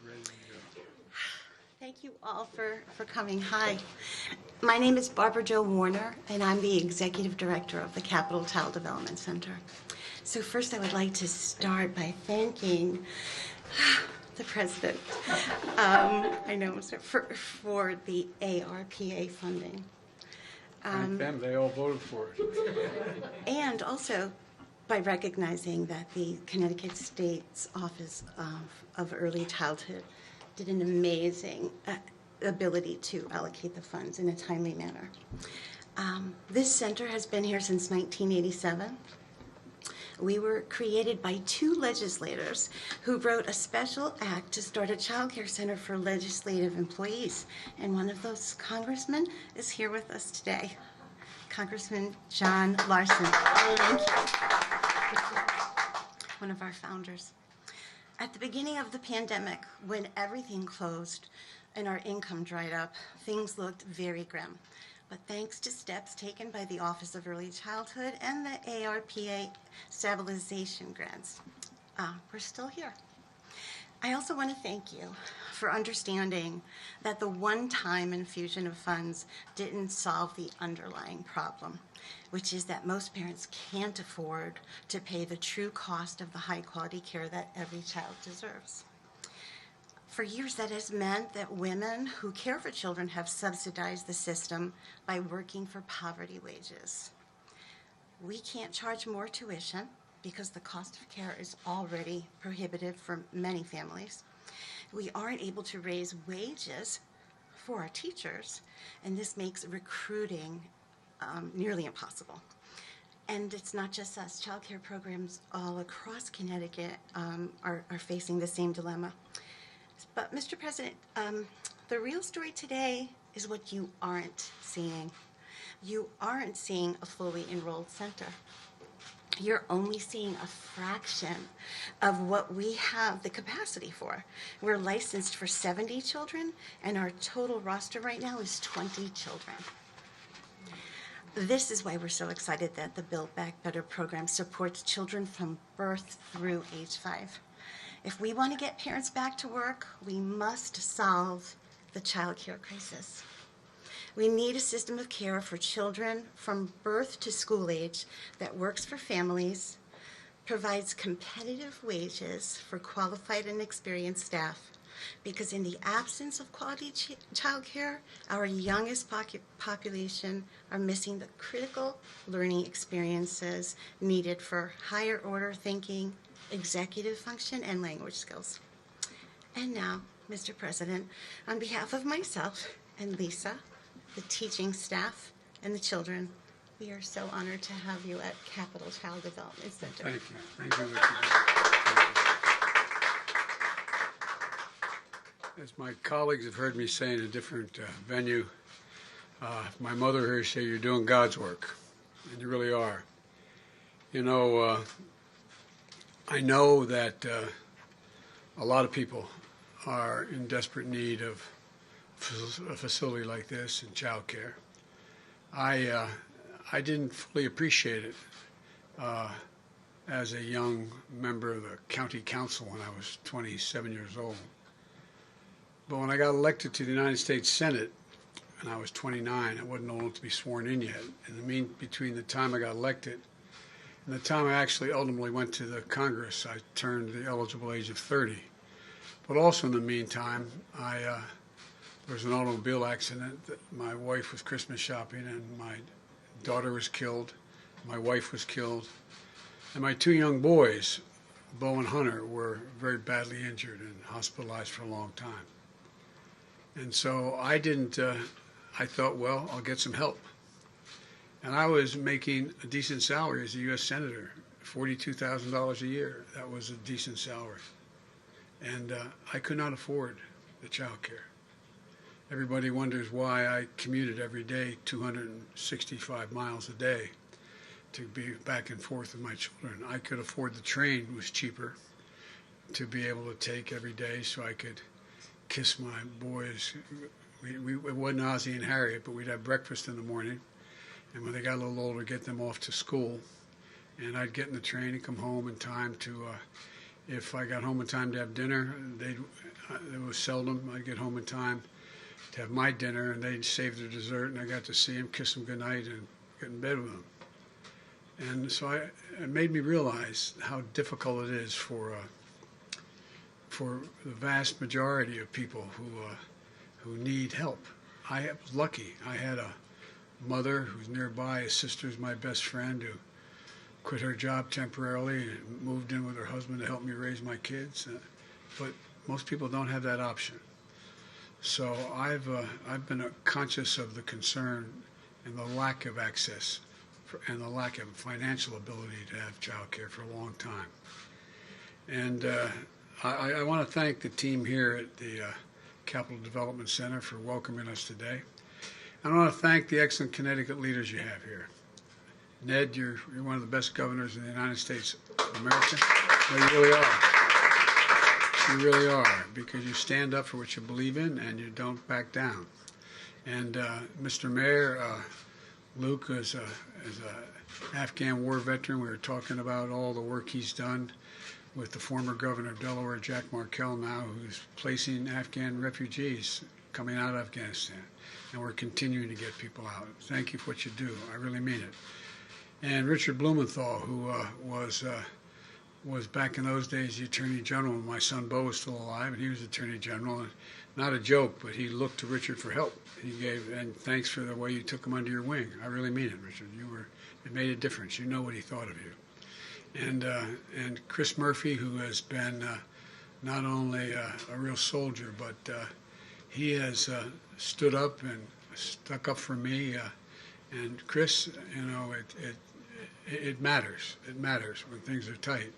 We're ready to go. Thank you all for coming. Hi, my name is Barbara Jo Warner, and I'm the Executive Director of the Capital Child Development Center. So first I would like to start by thanking the President, I know, for the ARPA funding. Thank them, they all voted for it. And also by recognizing that the Connecticut State's Office of Early Childhood did an amazing ability to allocate the funds in a timely manner. This center has been here since 1987. We were created by two legislators who wrote a special act to start a child care center for legislative employees. And one of those congressmen is here with us today, Congressman John Larson. Thank you. One of our founders. At the beginning of the pandemic, when everything closed and our income dried up, things looked very grim. But thanks to steps taken by the Office of Early Childhood and the ARPA stabilization grants, we're still here. I also want to thank you for understanding that the one-time infusion of funds didn't solve the underlying problem, which is that most parents can't afford to pay the true cost of the high-quality care that every child deserves. For years, that has meant that women who care for children have subsidized the system by working for poverty wages. We can't charge more tuition because the cost of care is already prohibitive for many families. We aren't able to raise wages for our teachers, and this makes recruiting nearly impossible. And it's not just us. Child care programs all across Connecticut are facing the same dilemma. But, Mr. President, the real story today is what you aren't seeing. You aren't seeing a fully enrolled center. You're only seeing a fraction of what we have the capacity for. We're licensed for 70 children, and our total roster right now is 20 children. This is why we're so excited that the Build Back Better program supports children from birth through age 5. If we want to get parents back to work, we must solve the child care crisis. We need a system of care for children from birth to school age that works for families, provides competitive wages for qualified and experienced staff, because in the absence of quality child care, our youngest population are missing the critical learning experiences needed for higher order thinking, executive function, and language skills. And now, Mr. President, on behalf of myself and Lisa, the teaching staff, and the children, we are so honored to have you at Capital Child Development Center. Thank you. Thank you, Richard. As my colleagues have heard me say in a different venue, my mother heard me say, you're doing God's work, and you really are. You know, I know that a lot of people are in desperate need of a facility like this and child care. I didn't fully appreciate it as a young member of the county council when I was 27 years old. But when I got elected to the United States Senate, and I was 29, I wasn't old enough to be sworn in yet. Between the time I got elected and the time I actually ultimately went to the Congress, I turned the eligible age of 30. But also in the meantime, there was an automobile accident. My wife was Christmas shopping, and my daughter was killed. My wife was killed. And my two young boys, Bo and Hunter, were very badly injured and hospitalized for a long time. And so I thought, well, I'll get some help. And I was making a decent salary as a U.S. Senator, $42,000 a year. That was a decent salary. And I could not afford the child care. Everybody wonders why I commuted every day 265 miles a day to be back and forth with my children. I could afford the train, it was cheaper, to be able to take every day so I could kiss my boys. It wasn't Ozzie and Harriet, but we'd have breakfast in the morning. And when they got a little older, get them off to school. And I'd get in the train and come home in time to, if I got home in time to have dinner, it was seldom I'd get home in time to have my dinner, and they'd save their dessert, and I got to see them, kiss them goodnight, and get in bed with them. And so it made me realize how difficult it is for the vast majority of people who need help. I was lucky. I had a mother who's nearby. A sister's my best friend who quit her job temporarily and moved in with her husband to help me raise my kids. But most people don't have that option. So I've been conscious of the concern and the lack of access and the lack of financial ability to have child care for a long time. And I want to thank the team here at the Capital Development Center for welcoming us today. I want to thank the excellent Connecticut leaders you have here. Ned, you're one of the best governors in the United States of America. No, you really are. You really are, because you stand up for what you believe in and you don't back down. And Mr. Mayor, Luke is an Afghan war veteran. We were talking about all the work he's done with the former governor of Delaware, Jack Markell, now, who's placing Afghan refugees coming out of Afghanistan. And we're continuing to get people out. Thank you for what you do. I really mean it. And Richard Blumenthal, who was back in those days the Attorney General when my son Bo was still alive, and he was Attorney General. And not a joke, but he looked to Richard for help. And thanks for the way you took him under your wing. I really mean it, Richard. It made a difference. You know what he thought of you. And Chris Murphy, who has been not only a real soldier, but he has stood up and stuck up for me. And Chris, you know, it matters. It matters when things are tight,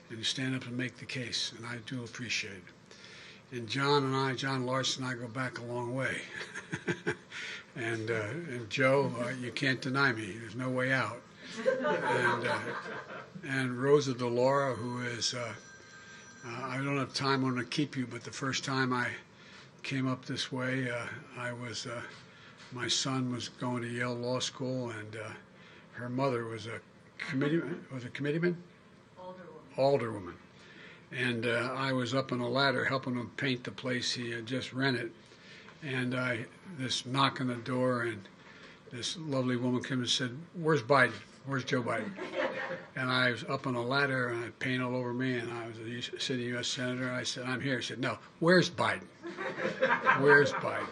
and you stand up and make the case, and I do appreciate it. And John Larson and I go back a long way. and Joe, you can't deny me. There's no way out. And Rosa DeLaura, who is, I don't have time, I'm going to keep you, but the first time I came up this way, my son was going to Yale Law School, and her mother was a committeeman? Alderwoman. And I was up on a ladder helping him paint the place he had just rented. And this knock on the door, and this lovely woman came and said, "Where's Biden? Where's Joe Biden?" And I was up on a ladder, and I had paint all over me, and I was a sitting U.S. Senator, and I said, "I'm here." She said, "No, where's Biden? Where's Biden?"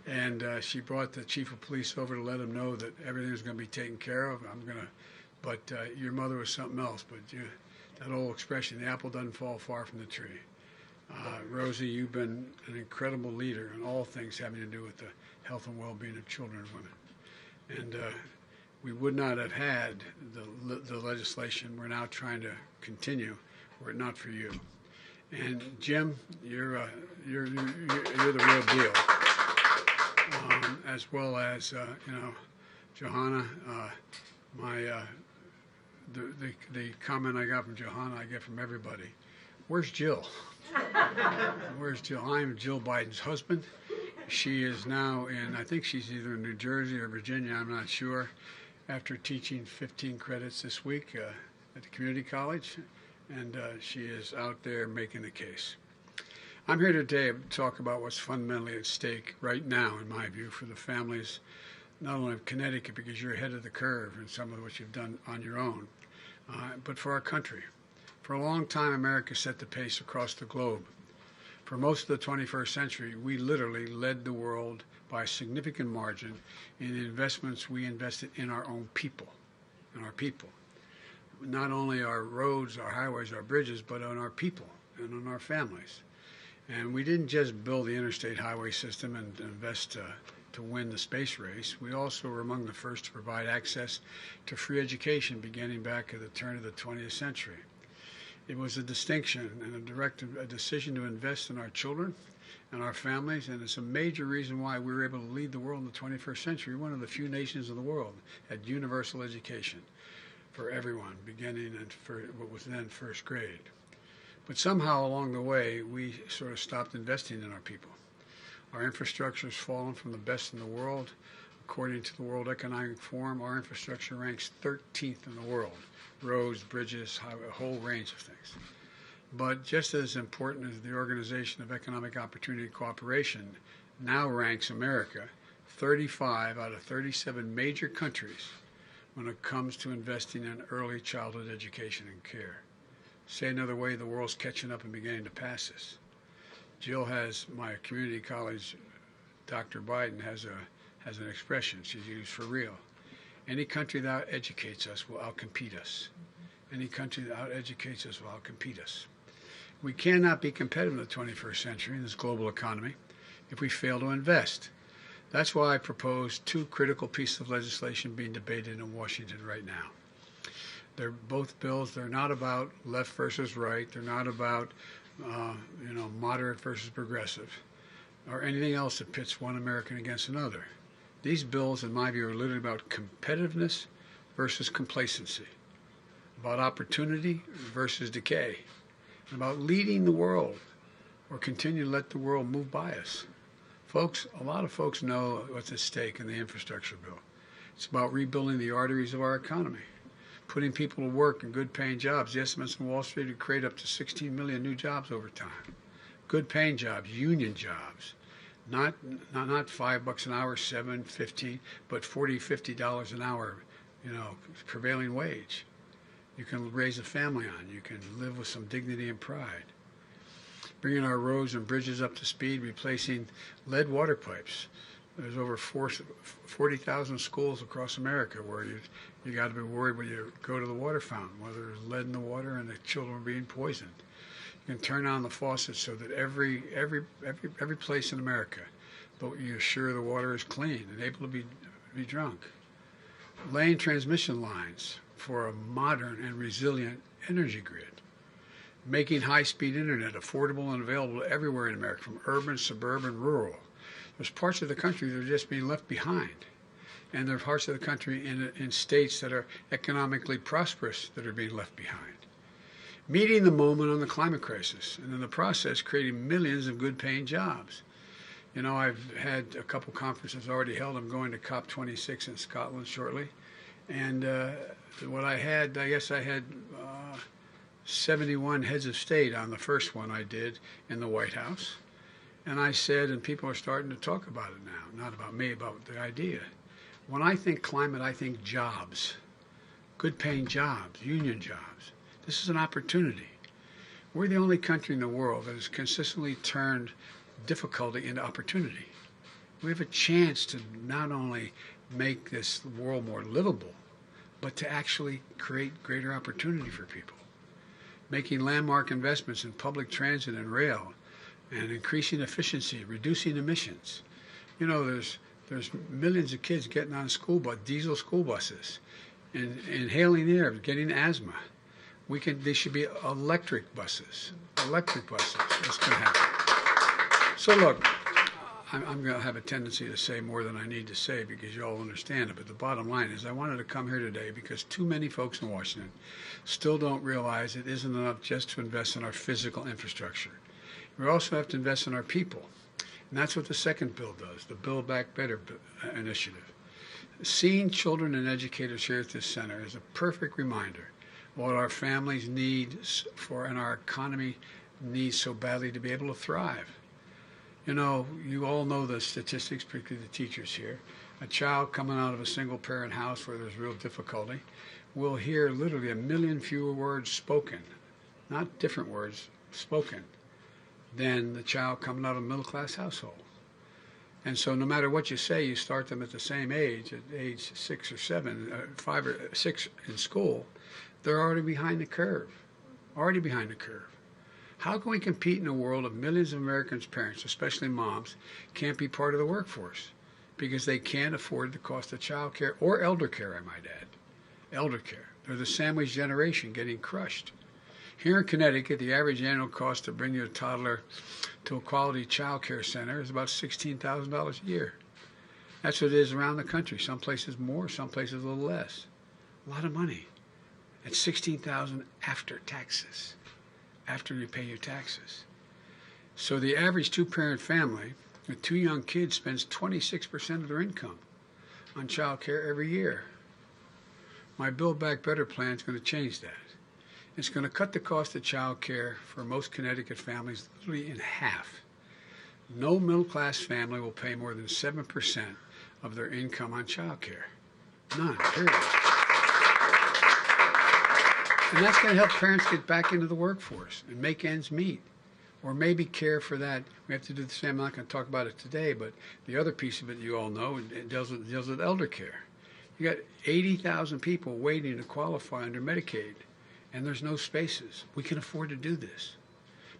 And she brought the chief of police over to let him know that everything was going to be taken care of. But your mother was something else. But that old expression, the apple doesn't fall far from the tree. Rosie, you've been an incredible leader in all things having to do with the health and well-being of children and women. And we would not have had the legislation we're now trying to continue were it not for you. And Jim, you're the real deal. As well as Johanna, the comment I got from Johanna, I get from everybody. Where's Jill? Where's Jill? I'm Jill Biden's husband. She is now I think she's either in New Jersey or Virginia, I'm not sure, after teaching 15 credits this week at the community college, and she is out there making the case. I'm here today to talk about what's fundamentally at stake right now, in my view, for the families, not only of Connecticut, because you're ahead of the curve in some of what you've done on your own, but for our country. For a long time, America set the pace across the globe. For most of the 21st century, we literally led the world by a significant margin in the investments we invested in our own people, Not only our roads, our highways, our bridges, but on our people and on our families. And we didn't just build the interstate highway system and invest to win the space race. We also were among the first to provide access to free education beginning back at the turn of the 20th century. It was a distinction and a decision to invest in our children and our families, and it's a major reason why we were able to lead the world in the 21st century. One of the few nations in the world had universal education for everyone, beginning in what was then first grade. But somehow along the way, we sort of stopped investing in our people. Our infrastructure has fallen from the best in the world. According to the World Economic Forum, our infrastructure ranks 13th in the world. Roads, bridges, highway, a whole range of things. But just as important as the Organization of Economic Opportunity and Cooperation now ranks America 35 out of 37 major countries when it comes to investing in early childhood education and care. Say another way, the world's catching up and beginning to pass us. Jill has, my community college, Dr. Biden, has an expression she's used for real. Any country that educates us will outcompete us. Any country that out-educates us will outcompete us. We cannot be competitive in the 21st century in this global economy if we fail to invest. That's why I propose two critical pieces of legislation being debated in Washington right now. They're both bills. They're not about left versus right. They're not about moderate versus progressive or anything else that pits one American against another. These bills, in my view, are literally about competitiveness versus complacency, about opportunity versus decay, and about leading the world or continue to let the world move by us. Folks, a lot of folks know what's at stake in the infrastructure bill. It's about rebuilding the arteries of our economy, putting people to work in good-paying jobs. The estimates in Wall Street would create up to 16 million new jobs over time. Good-paying jobs, union jobs, not $5 an hour, $7, $15, but $40, $50 an hour, prevailing wage. You can raise a family on. You can live with some dignity and pride. Bringing our roads and bridges up to speed, replacing lead water pipes. There's over 40,000 schools across America where you got to be worried when you go to the water fountain, whether there's lead in the water and the children are being poisoned. You can turn on the faucet so that every place in America, but you're sure the water is clean and able to be drunk. Laying transmission lines for a modern and resilient energy grid. Making high-speed internet affordable and available everywhere in America, from urban, suburban, rural. There's parts of the country that are just being left behind. And there are parts of the country in states that are economically prosperous that are being left behind. Meeting the moment on the climate crisis, and in the process creating millions of good-paying jobs. I've had a couple conferences already held. I'm going to COP26 in Scotland shortly. And what I had 71 heads of state on the first one I did in the White House. And I said, and people are starting to talk about it now, not about me, about the idea. When I think climate, I think jobs, good-paying jobs, union jobs. This is an opportunity. We're the only country in the world that has consistently turned difficulty into opportunity. We have a chance to not only make this world more livable, but to actually create greater opportunity for people. Making landmark investments in public transit and rail, and increasing efficiency, reducing emissions. There's millions of kids getting on diesel school buses, and inhaling air, getting asthma. They should be electric buses. Electric buses. That's going to happen. So look, I'm going to have a tendency to say more than I need to say because you all understand it. But the bottom line is I wanted to come here today because too many folks in Washington still don't realize it isn't enough just to invest in our physical infrastructure. We also have to invest in our people. And that's what the second bill does, the Build Back Better initiative. Seeing children and educators here at this center is a perfect reminder of what our families need and our economy needs so badly to be able to thrive. You all know the statistics, particularly the teachers here. A child coming out of a single-parent house where there's real difficulty will hear literally 1 million fewer words spoken, not different words, spoken, than the child coming out of a middle-class household. And so no matter what you say, you start them at the same age, at age 6 or 7, 5 or 6 in school, they're already behind the curve, How can we compete in a world of millions of Americans' parents, especially moms, can't be part of the workforce because they can't afford the cost of child care or elder care, I might add. Elder care. They're the sandwich generation getting crushed. Here in Connecticut, the average annual cost to bring your toddler to a quality child care center is about $16,000 a year. That's what it is around the country. Some places more, some places a little less. A lot of money. That's $16,000 after taxes, after you pay your taxes. So the average two-parent family with 2 young kids spends 26% of their income on child care every year. My Build Back Better plan is going to change that. It's going to cut the cost of child care for most Connecticut families literally in half. No middle-class family will pay more than 7% of their income on child care. None, period. And that's going to help parents get back into the workforce and make ends meet. Or maybe care for that. We have to do the same. I'm not going to talk about it today, but the other piece of it you all know, it deals with elder care. You got 80,000 people waiting to qualify under Medicaid, and there's no spaces. We can afford to do this.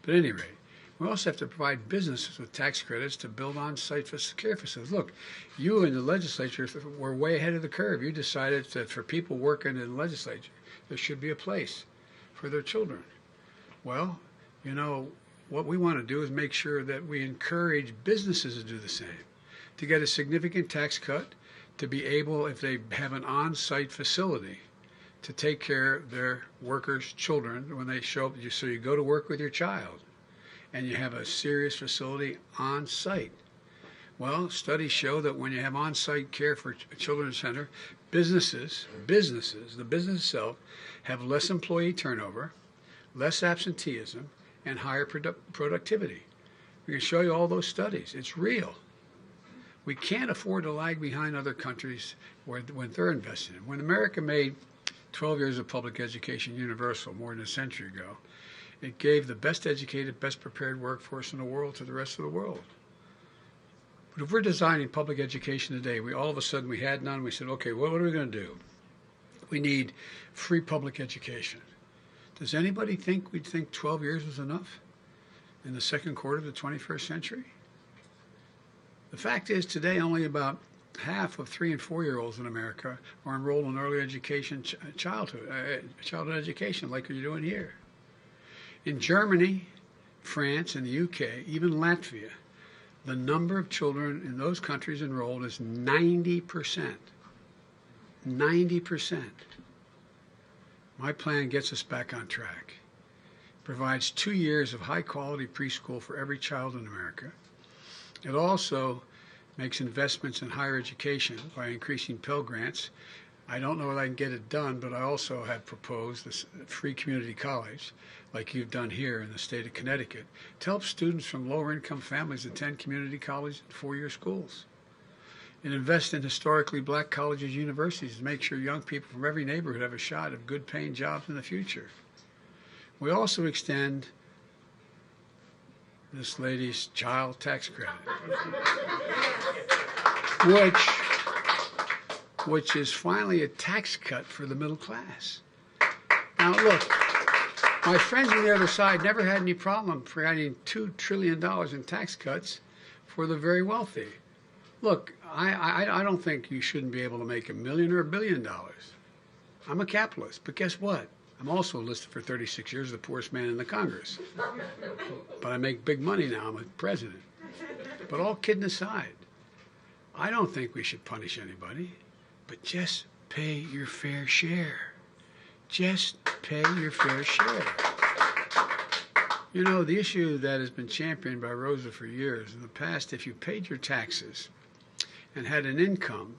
But at any rate, we also have to provide businesses with tax credits to build on-site care facilities. Look, you in the legislature were way ahead of the curve. You decided that for people working in the legislature, there should be a place for their children. Well, you know, what we want to do is make sure that we encourage businesses to do the same, to get a significant tax cut, to be able, if they have an on-site facility, to take care of their workers' children when they show up. So you go to work with your child, and you have a serious facility on-site. Well, studies show that when you have on-site care for a children's center, businesses, the business itself, have less employee turnover, less absenteeism, and higher productivity. We can show you all those studies. It's real. We can't afford to lag behind other countries when they're investing. When America made 12 years of public education universal more than a century ago, it gave the best educated, best prepared workforce in the world to the rest of the world. But if we're designing public education today, all of a sudden we had none, we said, okay, what are we going to do? We need free public education. Does anybody think we'd think 12 years was enough in the second quarter of the 21st century? The fact is today only about half of 3- and 4-year-olds in America are enrolled in early education, childhood education like you're doing here. In Germany, France, and the UK, even Latvia, the number of children in those countries enrolled is 90%. 90%. My plan gets us back on track. Provides 2 years of high-quality preschool for every child in America. It also makes investments in higher education by increasing Pell Grants. I don't know if I can get it done, but I also have proposed this free community college, like you've done here in the state of Connecticut, to help students from lower-income families attend community college and 4-year schools. And invest in historically black colleges and universities to make sure young people from every neighborhood have a shot at good-paying jobs in the future. We also extend this lady's child tax credit, which is finally a tax cut for the middle class. Now, look, my friends on the other side never had any problem providing $2 trillion in tax cuts for the very wealthy. Look, I don't think you shouldn't be able to make $1 million or $1 billion. I'm a capitalist, but guess what? I'm also listed for 36 years as the poorest man in the Congress. But I make big money now. I'm a president. But all kidding aside, I don't think we should punish anybody, but just pay your fair share. Just pay your fair share. You know, the issue that has been championed by Rosa for years, in the past, if you paid your taxes and had an income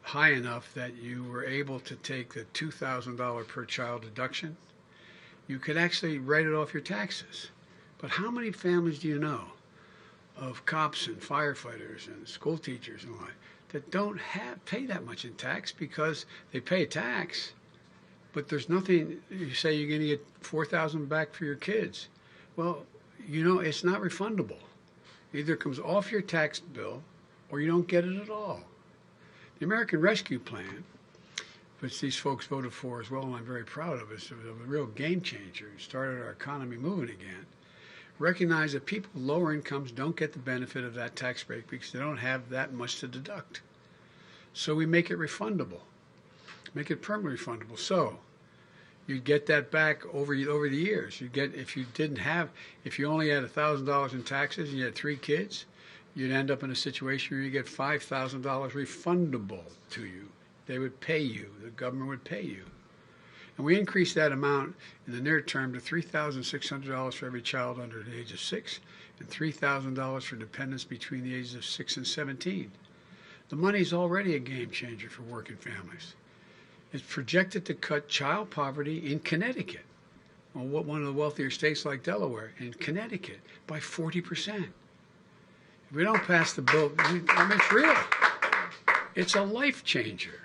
high enough that you were able to take the $2,000 per child deduction, you could actually write it off your taxes. But how many families do you know of cops and firefighters and school teachers and what that don't pay that much in tax because they pay tax, but there's nothing? You say you're going to get $4,000 back for your kids. Well, you know, it's not refundable. Either it comes off your tax bill or you don't get it at all. The American Rescue Plan, which these folks voted for as well, and I'm very proud of it, it's a real game changer. It started our economy moving again. Recognize that people with lower incomes don't get the benefit of that tax break because they don't have that much to deduct. So we make it refundable, make it permanently refundable. So you'd get that back over the years. You'd get, if you only had $1,000 in taxes and you had 3 kids, you'd end up in a situation where you get $5,000 refundable to you. They would pay you. The government would pay you. And we increased that amount in the near term to $3,600 for every child under the age of 6 and $3,000 for dependents between the ages of 6 and 17. The money is already a game changer for working families. It's projected to cut child poverty in Connecticut, one of the wealthier states like Delaware, and Connecticut by 40%. If we don't pass the bill, I mean, it's real. It's a life changer.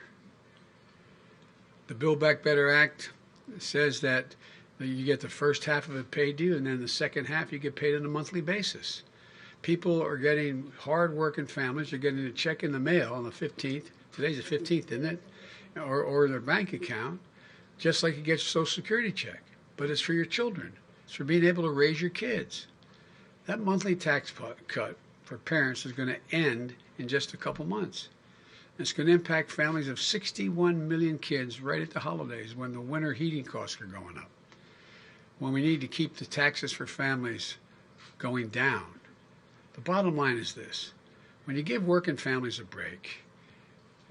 The Build Back Better Act says that you get the first half of it paid to you, and then the second half you get paid on a monthly basis. People are getting, hard-working families are getting a check in the mail on the 15th. Today's the 15th, isn't it? Or their bank account, just like you get your Social Security check. But it's for your children. It's for being able to raise your kids. That monthly tax cut for parents is going to end in just a couple months. It's going to impact families of 61 million kids right at the holidays when the winter heating costs are going up. When we need to keep the taxes for families going down. The bottom line is this. When you give working families a break,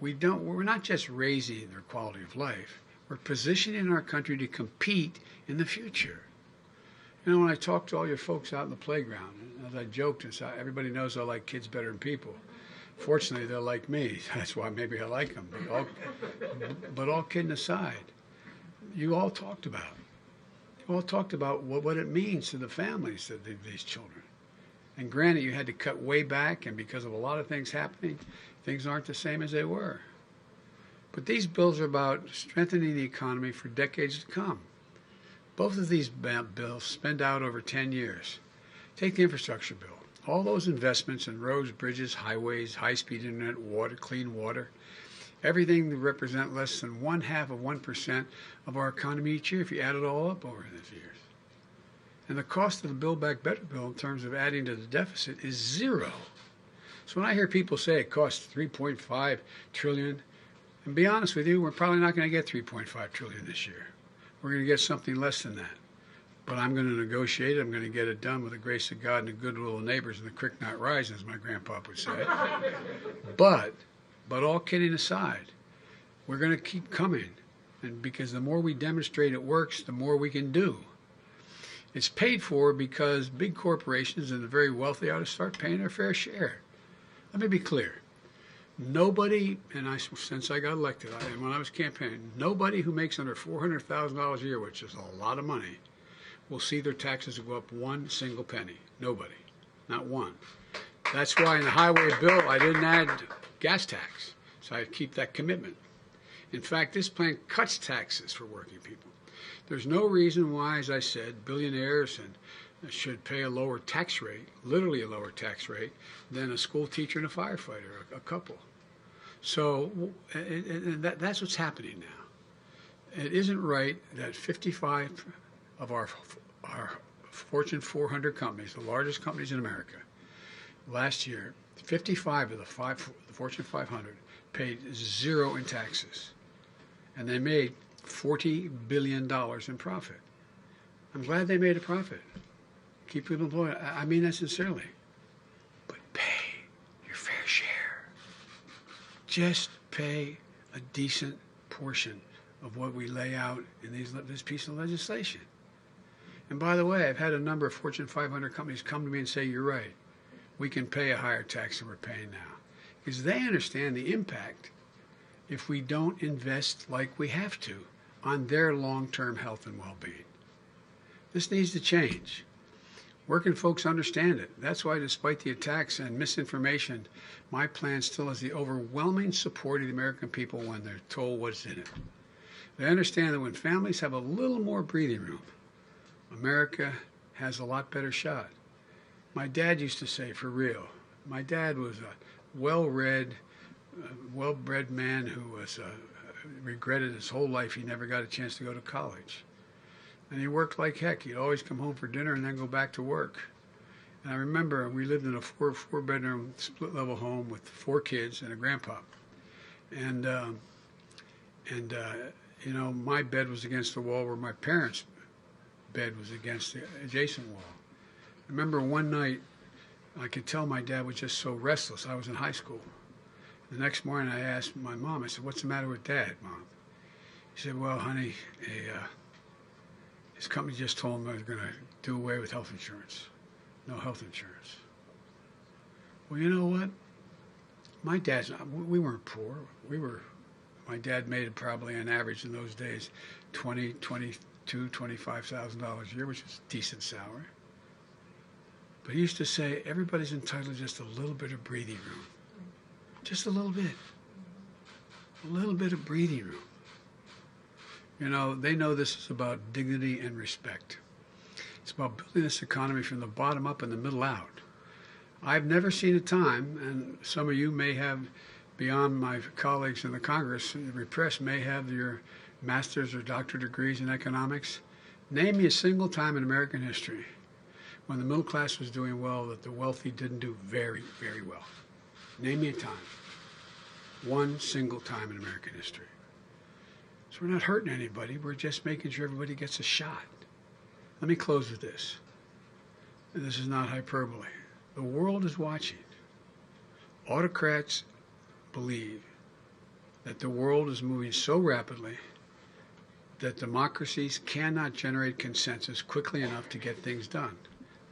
we're not just raising their quality of life, we're positioning our country to compete in the future. You know, when I talk to all your folks out in the playground, as I joked and said, everybody knows I like kids better than people. Fortunately, they'll like me. That's why maybe I like them. But all kidding aside, you all talked about what it means to the families of these children. And granted, you had to cut way back, and because of a lot of things happening, things aren't the same as they were. But these bills are about strengthening the economy for decades to come. Both of these bills spend out over 10 years. Take the infrastructure bill. All those investments in roads, bridges, highways, high-speed internet, water, clean water, everything that represent less than 0.5% of our economy each year if you add it all up over these years. And the cost of the Build Back Better bill in terms of adding to the deficit is zero. So when I hear people say it costs $3.5 trillion, and be honest with you, we're probably not going to get $3.5 trillion this year. We're going to get something less than that. But I'm going to negotiate it. I'm going to get it done with the grace of God and the goodwill of neighbors and the creek not rise, as my grandpa would say. But all kidding aside, we're going to keep coming. And because the more we demonstrate it works, the more we can do. It's paid for because big corporations and the very wealthy ought to start paying their fair share. Let me be clear. Nobody, since I got elected, and when I was campaigning, nobody who makes under $400,000 a year, which is a lot of money, will see their taxes go up one single penny. Nobody. Not one. That's why in the highway bill, I didn't add gas tax. So I keep that commitment. In fact, this plan cuts taxes for working people. There's no reason why, as I said, billionaires should pay a lower tax rate, literally a lower tax rate, than a school teacher and a firefighter, a couple. So that's what's happening now. It isn't right that 55 of our Fortune 400 companies, the largest companies in America, last year, 55 of the Fortune 500 paid zero in taxes. And they made $40 billion in profit. I'm glad they made a profit. Keep people employed. I mean that sincerely. But pay your fair share. Just pay a decent portion of what we lay out in this piece of legislation. And by the way, I've had a number of Fortune 500 companies come to me and say, you're right, we can pay a higher tax than we're paying now. Because they understand the impact if we don't invest like we have to on their long-term health and well-being. This needs to change. Working folks understand it. That's why, despite the attacks and misinformation, my plan still has the overwhelming support of the American people when they're told what's in it. They understand that when families have a little more breathing room, America has a lot better shot. My dad used to say, for real, my dad was a well-bred man who was regretted his whole life he never got a chance to go to college. And he worked like heck. He'd always come home for dinner and then go back to work. And I remember we lived in a four-bedroom split-level home with 4 kids and a grandpa. And you know, my bed was against the wall where my parents' bed was against the adjacent wall. I remember one night, I could tell my dad was just so restless. I was in high school. The next morning I asked my mom, I said, what's the matter with Dad, Mom? She said, well, honey, his company just told him they're going to do away with health insurance. No health insurance. Well, you know what? My dad's not, we weren't poor. My dad made it probably on average in those days $22,000 $25,000 a year, which is a decent salary. But he used to say, everybody's entitled to just a little bit of breathing room. Just a little bit. A little bit of breathing room. You know, they know this is about dignity and respect. It's about building this economy from the bottom up and the middle out. I've never seen a time, and some of you may have, beyond my colleagues in the Congress, the press may have your master's or doctorate degrees in economics. Name me a single time in American history when the middle class was doing well that the wealthy didn't do very, very well. Name me a time. One single time in American history. So we're not hurting anybody. We're just making sure everybody gets a shot. Let me close with this. And this is not hyperbole. The world is watching. Autocrats believe that the world is moving so rapidly that democracies cannot generate consensus quickly enough to get things done.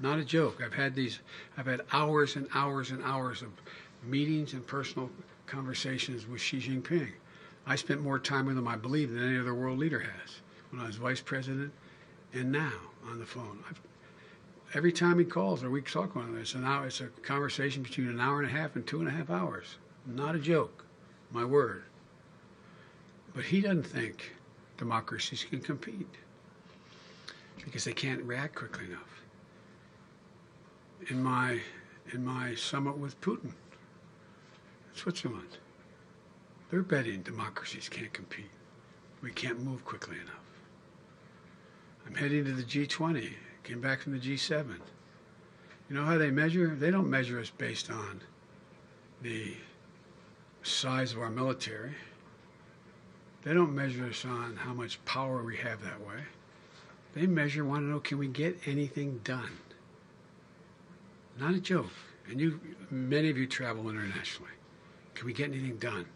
Not a joke. I've had hours and hours and hours of meetings and personal conversations with Xi Jinping. I spent more time with him, I believe, than any other world leader has when I was vice president and now on the phone. Every time he calls or we talk on this, and now it's a conversation between an hour and a half and 2.5 hours. Not a joke, my word. But he doesn't think democracies can compete because they can't react quickly enough. In my summit with Putin in Switzerland, they're betting democracies can't compete. We can't move quickly enough. I'm heading to the G20. Came back from the G7. You know how they measure? They don't measure us based on the size of our military. They don't measure us on how much power we have that way. They want to know, can we get anything done? Not a joke. And many of you travel internationally. Can we get anything done?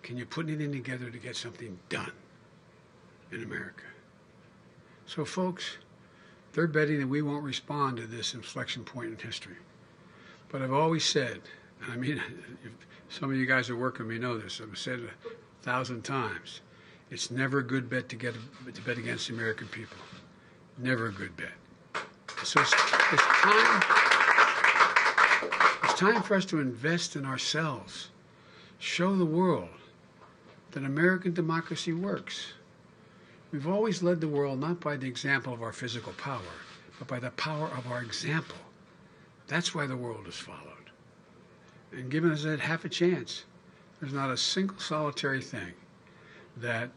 Can you put anything together to get something done in America? So folks, they're betting that we won't respond to this inflection point in history. But I've always said, and I mean, some of you guys who work with me know this, I've said it 1,000 times, it's never a good bet to bet against the American people. Never a good bet. So it's time for us to invest in ourselves. Show the world that American democracy works. We've always led the world not by the example of our physical power, but by the power of our example. That's why the world has followed. And given us that half a chance, there's not a single solitary thing that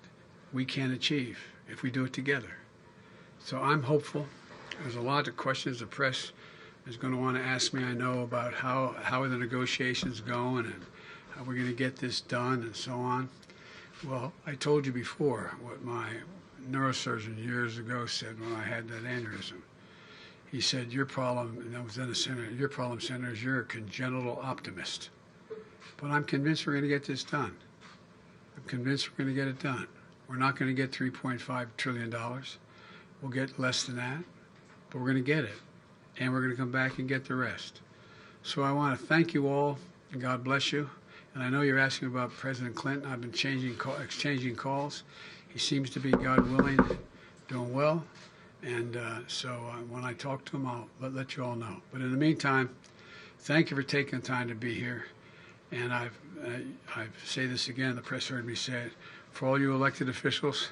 we can achieve if we do it together. So I'm hopeful. There's a lot of questions the press is going to want to ask me, I know, about how are the negotiations going and how we're going to get this done and so on. Well, I told you before what my neurosurgeon years ago said when I had that aneurysm. He said, your problem, and that was then a senator, your problem, Senator, is you're a congenital optimist. But I'm convinced we're going to get this done. I'm convinced we're going to get it done. We're not going to get $3.5 trillion. We'll get less than that, but we're going to get it. And we're going to come back and get the rest. So I want to thank you all, and God bless you. And I know you're asking about President Clinton. I've been exchanging calls. He seems to be, God willing, doing well. And so when I talk to him, I'll let you all know. But in the meantime, thank you for taking the time to be here. And I say this again, the press heard me say it. For all you elected officials,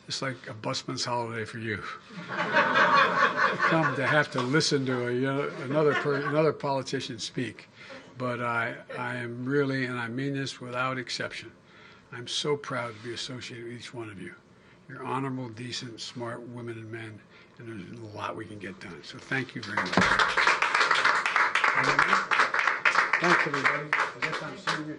it's like a busman's holiday for you. Come to have to listen to another politician speak. But I am really, and I mean this without exception, I'm so proud to be associated with each one of you. You're honorable, decent, smart women and men, and there's a lot we can get done. So thank you very much. Thanks, everybody. I guess I'm seeing you.